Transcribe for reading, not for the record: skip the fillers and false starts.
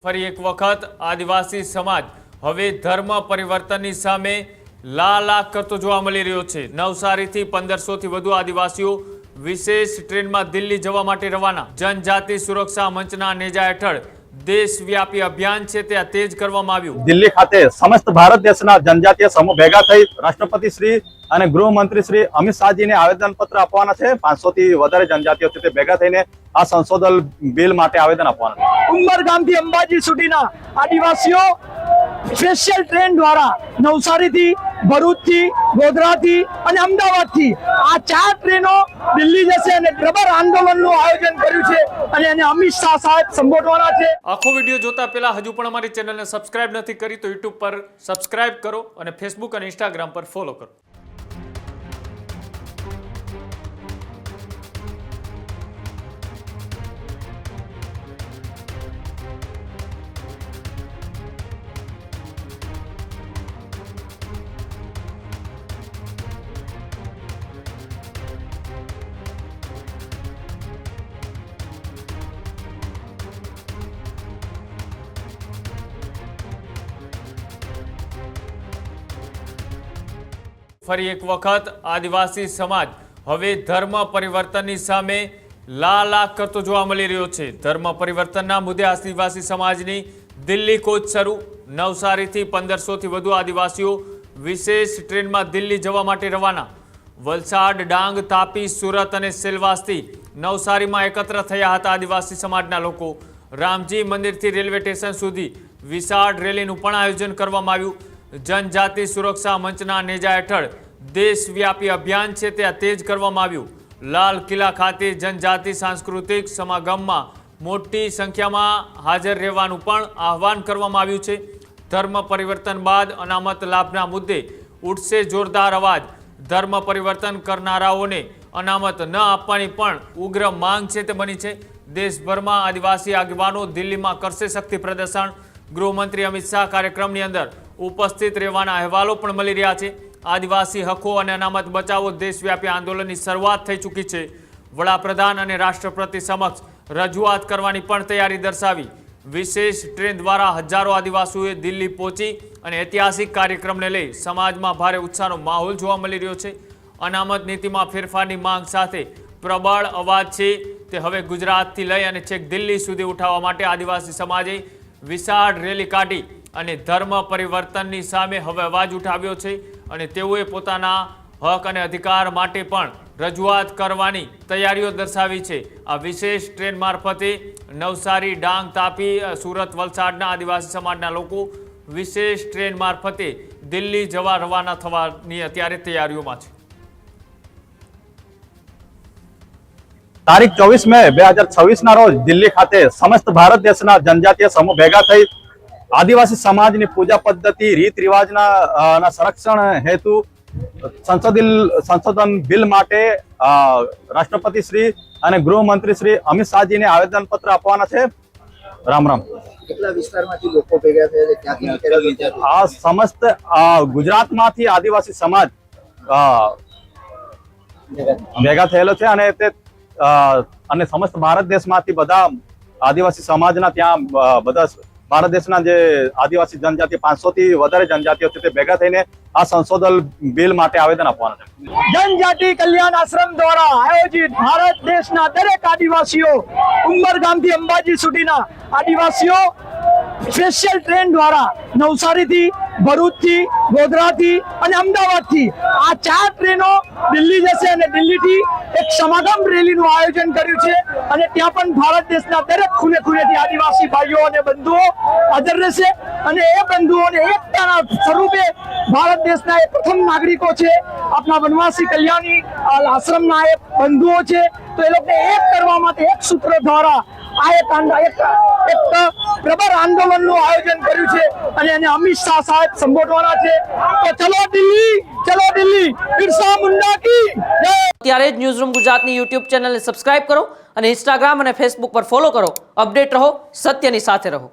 ફરી એક વખત આદિવાસી સમાજ હવે ધર્મ પરિવર્તનની સામે લાલાક કરતો જોવા મળી રહ્યો છે। નવસારીથી 1500થી વધુ આદિવાસીઓ વિશેષ ટ્રેનમાં દિલ્હી જવા માટે રવાના। જનજાતિ સુરક્ષા મંચના નેજા હેઠળ દેશવ્યાપી અભિયાન છે તે તેજ કરવામાં આવ્યું। દિલ્હી ખાતે સમસ્ત ભારત દેશના જનજાતીય સમૂહ ભેગા થઈ રાષ્ટ્રપતિ શ્રી અને ગૃહમંત્રી શ્રી અમિત શાહજીને આવેદનપત્ર આપવાના છે। 500 થી વધારે જનજાતિઓ છે તે ભેગા થઈને આ સંશોધન બિલ માટે આવેદન આપવાના છે। ઉમરગામથી અંબાજી સુધીના આદિવાસીઓ સ્પેશિયલ ટ્રેન દ્વારા નવસારીથી, ભરૂચથી, ગોધરાથી અને અમદાવાદથી આ 4 ટ્રેનો દિલ્હી જશે અને પ્રબળ આંદોલનનું આયોજન કર્યું છે અને એને અમિત શાહ સાહેબ સંબોધવાના છે। આખો વિડીયો જોતા પહેલા હજુ પણ અમારી ચેનલને સબસ્ક્રાઇબ નથી કરી તો યુટ્યુબ પર સબસ્ક્રાઇબ કરો અને ફેસબુક અને ઇન્સ્ટાગ્રામ પર ફોલો કરો। ફરી એક વખત આદિવાસી સમાજ હવે ધર્મ પરિવર્તનની સામે લાલાક કરતો જોવા મળી રહ્યો છે। ધર્મ પરિવર્તનના મુદ્દે આદિવાસી સમાજની દિલ્હી કોચ શરૂ। નવસારીથી 1500થી વધુ આદિવાસીઓ વિશેષ ટ્રેનમાં દિલ્હી જવા માટે રવાના। વલસાડ, ડાંગ, તાપી, સુરત અને સેલવાસથી નવસારીમાં એકત્ર થયા હતા આદિવાસી સમાજના લોકો। રામજી મંદિરથી રેલવે સ્ટેશન સુધી વિશાળ રેલીનું પણ આયોજન કરવામાં આવ્યું। જનજાતિ સુરક્ષા મંચના નેજા હેઠળ દેશવ્યાપી અભિયાન છે તે તેજ કરવામાં આવ્યું। લાલ કિલ્લા ખાતે જનજાતિ સાંસ્કૃતિક સમાગમમાં મોટી સંખ્યામાં હાજર રહેવાનું પણ આહવાન કરવામાં આવ્યું છે। ધર્મ પરિવર્તન બાદ અનામત લાભના મુદ્દે ઉઠશે જોરદાર અવાજ। ધર્મ પરિવર્તન કરનારાઓને અનામત ન આપવાની પણ ઉગ્ર માંગ છે તે બની છે। દેશભરમાં આદિવાસી આગેવાનો દિલ્હીમાં કરશે શક્તિ પ્રદર્શન। ગૃહમંત્રી અમિત શાહ કાર્યક્રમની અંદર ઉપસ્થિત રહેવાના અહેવાલો પણ મળી રહ્યા છે। આદિવાસી હકો અને અનામત બચાવો દેશવ્યાપી આંદોલનની શરૂઆત થઈ ચૂકી છે। વડાપ્રધાન અને રાષ્ટ્રપતિ સમક્ષ રજૂઆત કરવાની પણ તૈયારી દર્શાવી। વિશેષ ટ્રેન દ્વારા હજારો આદિવાસીઓએ દિલ્હી પહોંચી અને ઐતિહાસિક કાર્યક્રમને લઈ સમાજમાં ભારે ઉત્સાહનો માહોલ જોવા મળી રહ્યો છે। અનામત નીતિમાં ફેરફારની માંગ સાથે પ્રબળ અવાજ છે તે હવે ગુજરાતથી લઈ અને છેક દિલ્હી સુધી ઉઠાવવા માટે આદિવાસી સમાજે વિશાળ રેલી કાઢી અને ધર્મ પરિવર્તનની સામે હવે અવાજ ઉઠાવ્યો છે અને તેઓએ પોતાના હક અને અધિકાર માટે પણ રજૂઆત કરવાની તૈયારીઓ દર્શાવી છે। આ વિશેષ ટ્રેન મારફતે નવસારી, ડાંગ, તાપી, સુરત, વલસાડના આદિવાસી સમાજના લોકો વિશેષ ટ્રેન મારફતે દિલ્હી જવા રવાના થવાની અત્યારે તૈયારીઓમાં છે। તારીખ 24 મે 2026 ના રોજ દિલ્હી ખાતે સમસ્ત ભારત દેશના જનજાતીય સમૂહ ભેગા થઈ આદિવાસી સમાજની પૂજા પદ્ધતિ, રીત રિવાજના સંરક્ષણ હેતુ સંશોધન બિલ માટે રાષ્ટ્રપતિ શ્રી અને ગૃહમંત્રી શ્રી અમિત શાહજીને આવેદનપત્ર આપવાના છે। રામ રામ। કેટલા વિસ્તારમાંથી લોકો ભેગા થયા છે? ક્યાંથી આ સમસ્ત ગુજરાતમાંથી આદિવાસી સમાજ ભેગા થયેલો છે અને સમસ્ત ભારત દેશમાંથી બધા આદિવાસી સમાજના ત્યાં બધા ભારત દેશના જે આદિવાસી જનજાતિ 500 થી વધારે જનજાતિઓ છે તે ભેગા થઈને આ સંશોધન બિલ માટે આવેદન આપવાના છે। જનજાતિ કલ્યાણ આશ્રમ દ્વારા આયોજિત ભારત દેશના દરેક આદિવાસીઓ ઉમરગામથી અંબાજી સુધીના આદિવાસીઓ સ્પેશિયલ ટ્રેન દ્વારા નવસારીથી, ભરૂચથી, ગોધરાથી અને અમદાવાદથી આ 4 ટ્રેનો દિલ્હી જશે અને દિલ્હીથી એક સમાગમ રેલીનું આયોજન કર્યું છે અને ત્યાં પણ ભારત દેશના દરેક ખૂણેથી આદિવાસી ભાઈઓ અને બંધુઓ હાજર રહેશે અને એ બંધુઓને એકતાના સ્વરૂપે ભારત દેશના એ પ્રથમ નાગરિકો છે, આપણા વનવાસી કલ્યાણી આશ્રમના એ બંધુઓ છે, તો એ લોકોને એક કરવા માટે એક સૂત્ર દ્વારા આ એક પ્રબળ આંદોલનનું આયોજન કર્યું છે અને એને અમિત શાહ સાહેબ સંબોધવાના છે। તો ચલો દિલ્હી, બિરસા મુંડા કી જય। અત્યારે જ ન્યૂઝરૂમ ગુજરાતની યુટ્યુબ ચેનલને સબસ્ક્રાઇબ કરો અને ઇન્સ્ટાગ્રામ અને ફેસબુક પર ફોલો કરો। અપડેટ રહો, સત્યની સાથે રહો।